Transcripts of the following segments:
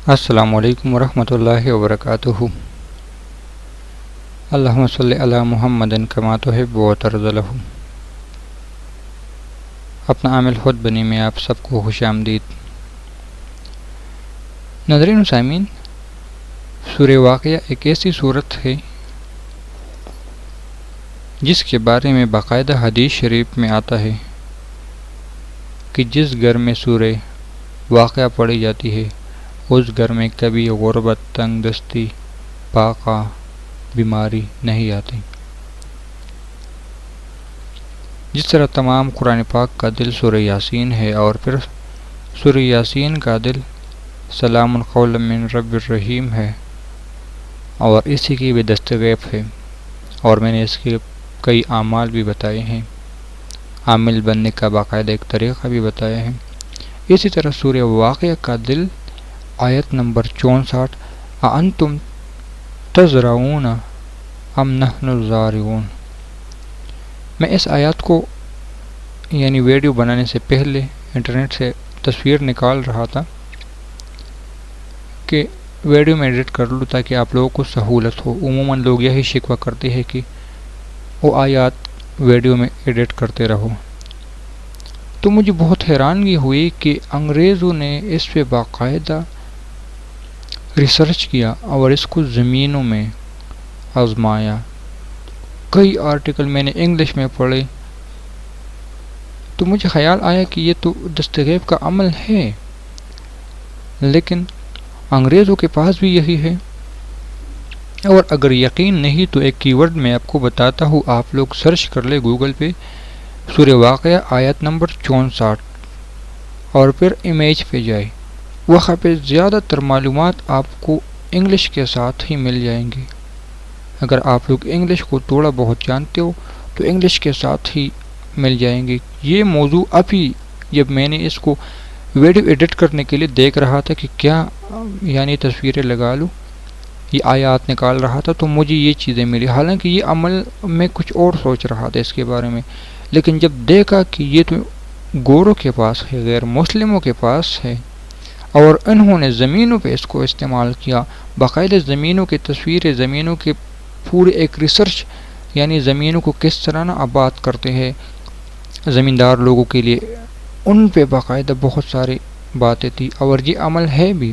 السلام علیکم ورحمۃ اللہ وبرکاتہ۔ اللہم صلی علی محمد کما تحب و ترضی لہ۔ اپنا عامل خود بنی میں آپ سب کو خوش آمدید۔ ناظرین و سامعین، سورہ واقعہ ایک ایسی صورت ہے جس کے بارے میں باقاعدہ حدیث شریف میں آتا ہے کہ جس گھر میں سورہ واقعہ پڑھی جاتی ہے اس گھر میں کبھی غربت، تنگ دستی، فاقہ، بیماری نہیں آتی۔ جس طرح تمام قرآن پاک کا دل سورہ یاسین ہے، اور پھر سورہ یاسین کا دل سلام قولا من رب الرحیم ہے، اور اسی کی بھی دستغیب ہے، اور میں نے اس کے کئی اعمال بھی بتائے ہیں، عامل بننے کا باقاعدہ ایک طریقہ بھی بتایا ہے۔ اسی طرح سورہ واقعہ کا دل آیت نمبر 64 اَأَنْتُمْ تَزْرَعُونَ أَمْ نَحْنُ الزَّارِعُونَ۔ میں اس آیات کو یعنی ویڈیو بنانے سے پہلے انٹرنیٹ سے تصویر نکال رہا تھا کہ ویڈیو میں ایڈٹ کر لوں تاکہ آپ لوگوں کو سہولت ہو۔ عموماً لوگ یہی شکوہ کرتے ہیں کہ وہ آیات ویڈیو میں ایڈٹ کرتے رہو، تو مجھے بہت حیرانگی ہوئی کہ انگریزوں نے اس پہ باقاعدہ ریسرچ کیا اور اس کو زمینوں میں آزمایا۔ کئی آرٹیکل میں نے انگلش میں پڑھے تو مجھے خیال آیا کہ یہ تو دستغیب کا عمل ہے، لیکن انگریزوں کے پاس بھی یہی ہے۔ اور اگر یقین نہیں تو ایک کی ورڈ میں آپ کو بتاتا ہوں، آپ لوگ سرچ کر لیں گوگل پہ سورہ واقعہ آیت نمبر 64 اور پھر امیج پہ جائے، وہاں پہ زیادہ تر معلومات آپ کو انگلش کے ساتھ ہی مل جائیں گی۔ اگر آپ لوگ انگلش کو تھوڑا بہت جانتے ہو تو انگلش کے ساتھ ہی مل جائیں گے۔ یہ موضوع ابھی جب میں نے اس کو ویڈیو ایڈٹ کرنے کے لیے دیکھ رہا تھا کہ کیا یعنی تصویریں لگا لوں، یہ آیات نکال رہا تھا تو مجھے یہ چیزیں ملی۔ حالانکہ یہ عمل میں کچھ اور سوچ رہا تھا اس کے بارے میں، لیکن جب دیکھا کہ یہ تو گوروں کے پاس ہے، غیر مسلموں کے پاس ہے، اور انہوں نے زمینوں پہ اس کو استعمال کیا، باقاعدہ زمینوں کی تصویریں، زمینوں کے پورے ایک ریسرچ، یعنی زمینوں کو کس طرح نہ آباد کرتے ہیں زمیندار لوگوں کے لیے، ان پہ باقاعدہ بہت ساری باتیں تھی۔ اور یہ عمل ہے بھی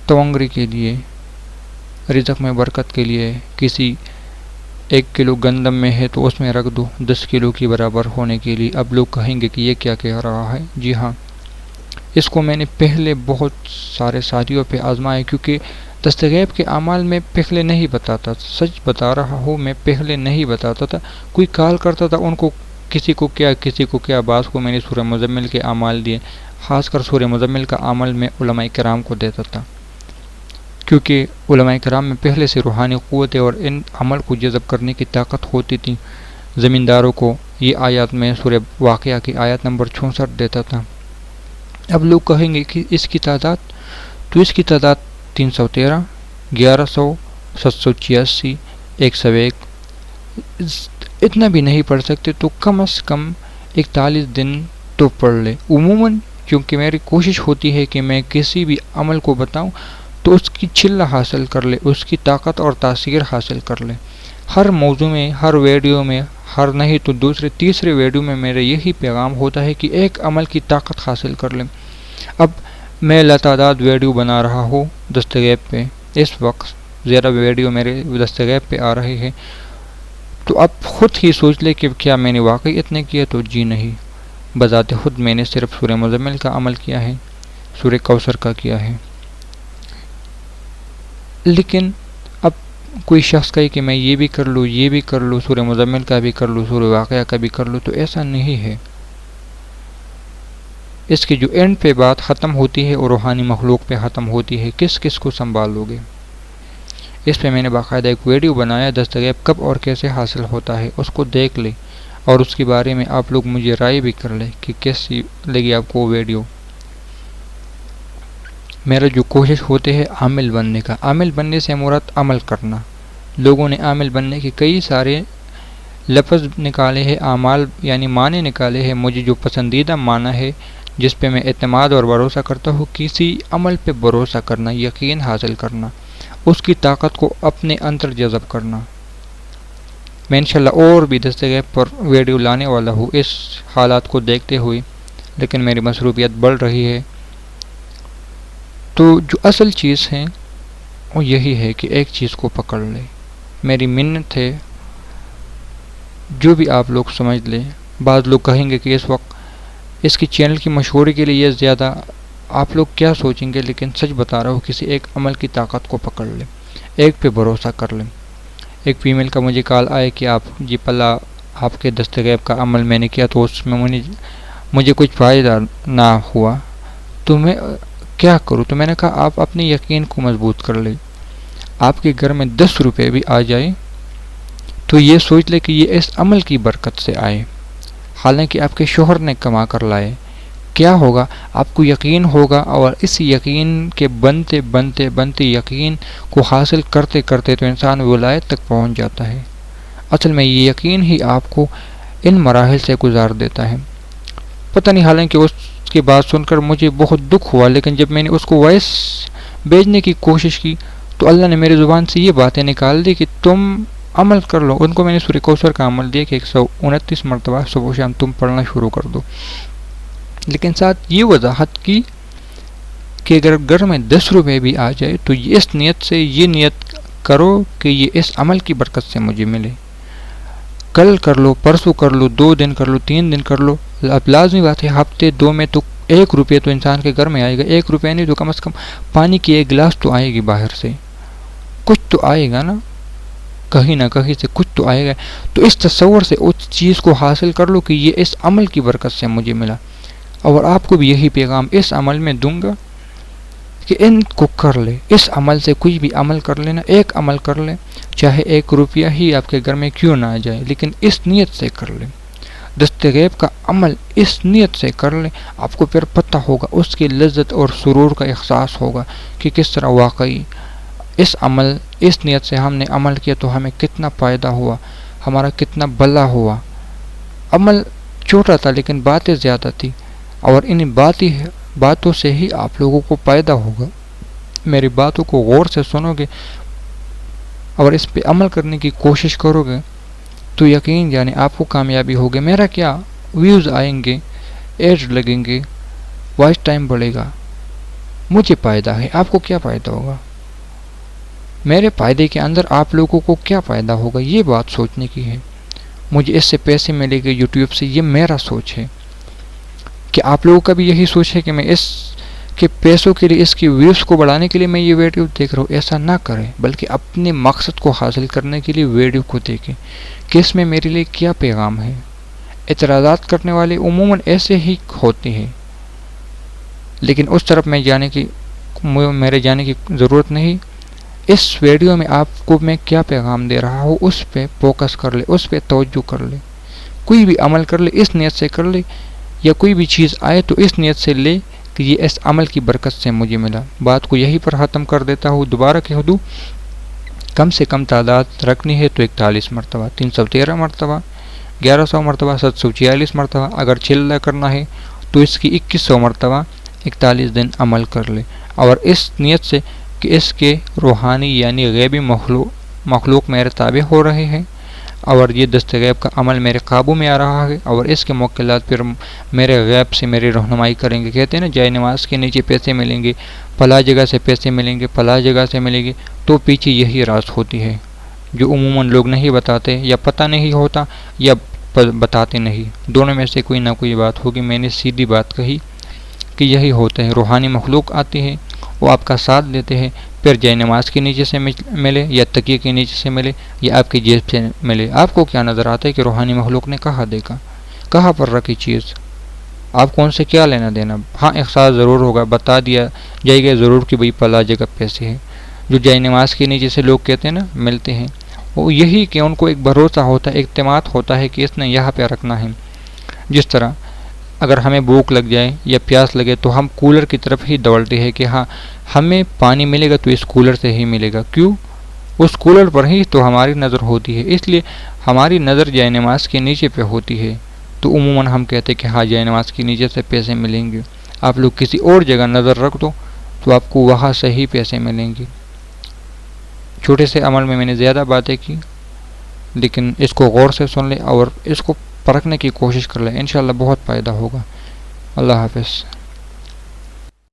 تونگری کے لیے، رزق میں برکت کے لیے۔ کسی 1 کلو گندم میں ہے تو اس میں رکھ دو 10 کلو کی برابر ہونے کے لیے۔ اب لوگ کہیں گے کہ یہ کیا کہہ رہا ہے؟ جی ہاں، اس کو میں نے پہلے بہت سارے ساتھیوں پہ آزمایا، کیونکہ دستغیب کے اعمال میں پہلے نہیں بتاتا، سچ بتا رہا ہوں، میں پہلے نہیں بتاتا تھا۔ کوئی کال کرتا تھا، ان کو کسی کو کیا بعض کو میں نے سورہ مزمل کے اعمال دیے، خاص کر سورہ مزمل کا عمل میں علماء کرام کو دیتا تھا، کیونکہ علماء کرام میں پہلے سے روحانی قوت اور ان عمل کو جذب کرنے کی طاقت ہوتی تھی۔ زمینداروں کو یہ آیات میں سورہ واقعہ کی آیت نمبر 64 دیتا تھا۔ اب لوگ کہیں گے کہ اس کی تعداد، تو اس کی تعداد 313، 1100، 786، 101، اتنا بھی نہیں پڑھ سکتے تو کم از کم 41 دن تو پڑھ لے۔ عموماً کیونکہ میری کوشش ہوتی ہے کہ میں کسی بھی عمل کو بتاؤں تو اس کی چھلہ حاصل کر لے، اس کی طاقت اور تاثیر حاصل کر لے۔ ہر موضوع میں، ہر ویڈیو میں، ہر نہیں تو دوسرے تیسرے ویڈیو میں میرا یہی پیغام ہوتا ہے کہ ایک عمل کی طاقت حاصل کر لیں۔ اب میں لاتعداد ویڈیو بنا رہا ہوں دستغیب پہ، اس وقت زیادہ ویڈیو میرے دستغیب پہ آ رہے ہیں، تو اب خود ہی سوچ لے کہ کیا میں نے واقعی اتنے کیا؟ تو جی نہیں، بذات خود میں نے صرف سورہ مزمل کا عمل کیا ہے، سورہ کوثر کا کیا ہے۔ لیکن اب کوئی شخص کہے کہ میں یہ بھی کر لوں، یہ بھی کر لوں، سورہ مزمل کا بھی کر لوں، سورہ واقعہ کا بھی کر لوں، تو ایسا نہیں ہے۔ اس کی جو اینڈ پہ بات ختم ہوتی ہے اور روحانی مخلوق پہ ختم ہوتی ہے، کس کس کو سنبھالو گے؟ اس پہ میں نے باقاعدہ ایک ویڈیو بنایا، دستغیب کب اور کیسے حاصل ہوتا ہے، اس کو دیکھ لے اور اس کے بارے میں آپ لوگ مجھے رائے بھی کر لیں کہ کیسی لگی آپ کو ویڈیو۔ میرا جو کوشش ہوتے ہے عامل بننے کا، عامل بننے سے مراد عمل کرنا۔ لوگوں نے عامل بننے کے کئی سارے لفظ نکالے ہیں، اعمال یعنی معنی نکالے ہیں۔ مجھے جو پسندیدہ معنی ہے جس پہ میں اعتماد اور بھروسہ کرتا ہوں، کسی عمل پہ بھروسہ کرنا، یقین حاصل کرنا، اس کی طاقت کو اپنے اندر جذب کرنا۔ میں انشاءاللہ اور بھی دستگیب پر ویڈیو لانے والا ہوں اس حالات کو دیکھتے ہوئے، لیکن میری مصروفیت بڑھ رہی ہے۔ تو جو اصل چیز ہے وہ یہی ہے کہ ایک چیز کو پکڑ لے۔ میری منت ہے، جو بھی آپ لوگ سمجھ لیں۔ بعض لوگ کہیں گے کہ اس وقت اس کی چینل کی مشہوری کے لیے یہ زیادہ، آپ لوگ کیا سوچیں گے، لیکن سچ بتا رہا ہوں، کسی ایک عمل کی طاقت کو پکڑ لیں، ایک پہ بھروسہ کر لیں۔ ایک فیمیل کا مجھے کال آئے کہ آپ جی پلا آپ کے دستگیب کا عمل میں نے کیا تو اس میں مجھے کچھ فائدہ نہ ہوا، تو میں کیا کروں؟ تو میں نے کہا آپ اپنے یقین کو مضبوط کر لیں۔ آپ کے گھر میں 10 روپے بھی آ جائے تو یہ سوچ لے کہ یہ اس عمل کی برکت سے آئے، حالانکہ آپ کے شوہر نے کما کر لائے۔ کیا ہوگا؟ آپ کو یقین ہوگا، اور اس یقین کے بنتے بنتے بنتے یقین کو حاصل کرتے کرتے تو انسان ولایت تک پہنچ جاتا ہے۔ اصل میں یہ یقین ہی آپ کو ان مراحل سے گزار دیتا ہے۔ پتہ نہیں، حالانکہ اس کی بات سن کر مجھے بہت دکھ ہوا، لیکن جب میں نے اس کو وائس بھیجنے کی کوشش کی تو اللہ نے میری زبان سے یہ باتیں نکال دی کہ تم عمل کر لو۔ ان کو میں نے سورہ کوثر کا عمل دیا کہ 129 مرتبہ صبح و شام تم پڑھنا شروع کر دو، لیکن ساتھ یہ وضاحت کی کہ اگر گھر میں 10 روپے بھی آ جائے تو اس نیت سے یہ نیت کرو کہ یہ اس عمل کی برکت سے مجھے ملے۔ کل کر لو، پرسوں کر لو، 2 دن کر لو، 3 دن کر لو، اب لازمی بات ہے ہفتے 2 میں تو 1 روپے تو انسان کے گھر میں آئے گا۔ 1 روپے نہیں تو کم از کم پانی کی 1 گلاس تو آئے گی باہر سے، کچھ تو آئے گا نا، کہیں نہ کہیں سے کچھ تو آئے گا۔ تو اس تصور سے اس چیز کو حاصل کر لو کہ یہ اس عمل کی برکت سے مجھے ملا، اور آپ کو بھی یہی پیغام اس عمل میں دوں گا کہ ان کو کر لے۔ اس عمل سے کوئی بھی عمل کر لینا، ایک عمل کر لے، چاہے 1 روپیہ ہی آپ کے گھر میں کیوں نہ آ جائے، لیکن اس نیت سے کر لیں۔ دستگیب کا عمل اس نیت سے کر لیں، آپ کو پھر پتہ ہوگا، اس کی لذت اور سرور کا احساس ہوگا کہ کس طرح واقعی اس نیت سے ہم نے عمل کیا تو ہمیں کتنا فائدہ ہوا، ہمارا کتنا بھلا ہوا۔ عمل چھوٹا تھا لیکن باتیں زیادہ تھی، اور ان باتوں سے ہی آپ لوگوں کو فائدہ ہوگا۔ میری باتوں کو غور سے سنو گے اور اس پہ عمل کرنے کی کوشش کرو گے تو یقین جانے آپ کو کامیابی ہوگی۔ میرا کیا ویوز آئیں گے، ایڈ لگیں گے، وائس ٹائم بڑھے گا، مجھے فائدہ ہے، آپ کو کیا فائدہ ہوگا؟ میرے فائدے کے اندر آپ لوگوں کو کیا فائدہ ہوگا، یہ بات سوچنے کی ہے۔ مجھے اس سے پیسے ملے گے یوٹیوب سے، یہ میرا سوچ ہے۔ کہ آپ لوگوں کا بھی یہی سوچ ہے کہ میں اس کے پیسوں کے لیے، اس کی ویوز کو بڑھانے کے لیے میں یہ ویڈیو دیکھ رہا ہوں؟ ایسا نہ کریں، بلکہ اپنے مقصد کو حاصل کرنے کے لیے ویڈیو کو دیکھیں کہ اس میں میرے لیے کیا پیغام ہے۔ اعتراضات کرنے والے عموماً ایسے ہی ہوتے ہیں، لیکن اس طرف میرے جانے کی ضرورت نہیں۔ اس ویڈیو میں آپ کو میں کیا پیغام دے رہا ہوں اس پہ فوکس کر لے، اس پہ توجہ کر لے۔ کوئی بھی عمل کر لے اس نیت سے کر لے، یا کوئی بھی چیز آئے تو اس نیت سے لے کہ یہ اس عمل کی برکت سے مجھے ملا۔ بات کو یہی پر ختم کر دیتا ہوں۔ دوبارہ کہہ دوں، کم سے کم تعداد رکھنی ہے تو 41 مرتبہ، 313 مرتبہ، 1100 مرتبہ، 746 مرتبہ۔ اگر چلہ کرنا ہے تو اس کی 2100 مرتبہ 41 دن عمل کر لے، اور اس نیت سے کہ اس کے روحانی یعنی غیبی مخلوق میرے تابع ہو رہے ہیں، اور یہ دستگیب کا عمل میرے قابو میں آ رہا ہے، اور اس کے موکلات پھر میرے غیب سے میری رہنمائی کریں گے۔ کہتے ہیں نا، جائے نماز کے نیچے پیسے ملیں گے، فلاں جگہ سے پیسے ملیں گے، فلاں جگہ سے ملیں گے، تو پیچھے یہی راز ہوتی ہے جو عموماً لوگ نہیں بتاتے، یا پتہ نہیں ہوتا، یا بتاتے نہیں، دونوں میں سے کوئی نہ کوئی بات ہوگی۔ میں نے سیدھی بات کہی کہ یہی ہوتا ہے، روحانی مخلوق آتی ہے، وہ آپ کا ساتھ دیتے ہیں، پھر جائے نماز کے نیچے سے ملے، یا تکیے کے نیچے سے ملے، یا آپ کی جیب سے ملے۔ آپ کو کیا نظر آتا ہے کہ روحانی مخلوق نے کہاں دیکھا، کہاں پر رکھی چیز؟ آپ کو ان سے کیا لینا دینا؟ ہاں، احساس ضرور ہوگا، بتا دیا جائے گا ضرور کہ بھئی فلاں جگہ پیسے ہیں۔ جو جائے نماز کے نیچے سے لوگ کہتے ہیں نا ملتے ہیں، وہ یہی کہ ان کو ایک بھروسہ ہوتا ہے، اعتماد ہوتا ہے کہ اس نے یہاں پہ رکھنا ہے۔ جس طرح اگر ہمیں بھوک لگ جائے یا پیاس لگے تو ہم کولر کی طرف ہی دوڑتے ہیں کہ ہاں ہمیں پانی ملے گا تو اس کولر سے ہی ملے گا۔ کیوں؟ اس کولر پر ہی تو ہماری نظر ہوتی ہے، اس لیے ہماری نظر جائے نماز کے نیچے پہ ہوتی ہے۔ تو عموماً ہم کہتے کہ ہاں جائے نماز کے نیچے سے پیسے ملیں گے. آپ لوگ کسی اور جگہ نظر رکھ دو تو آپ کو وہاں سے ہی پیسے ملیں گے. چھوٹے سے عمل میں نے زیادہ باتیں کی، لیکن اس کو غور سے سن لیں اور اس کو پرکھنے کی کوشش کر لیں، انشاءاللہ بہت فائدہ ہوگا. اللہ حافظ.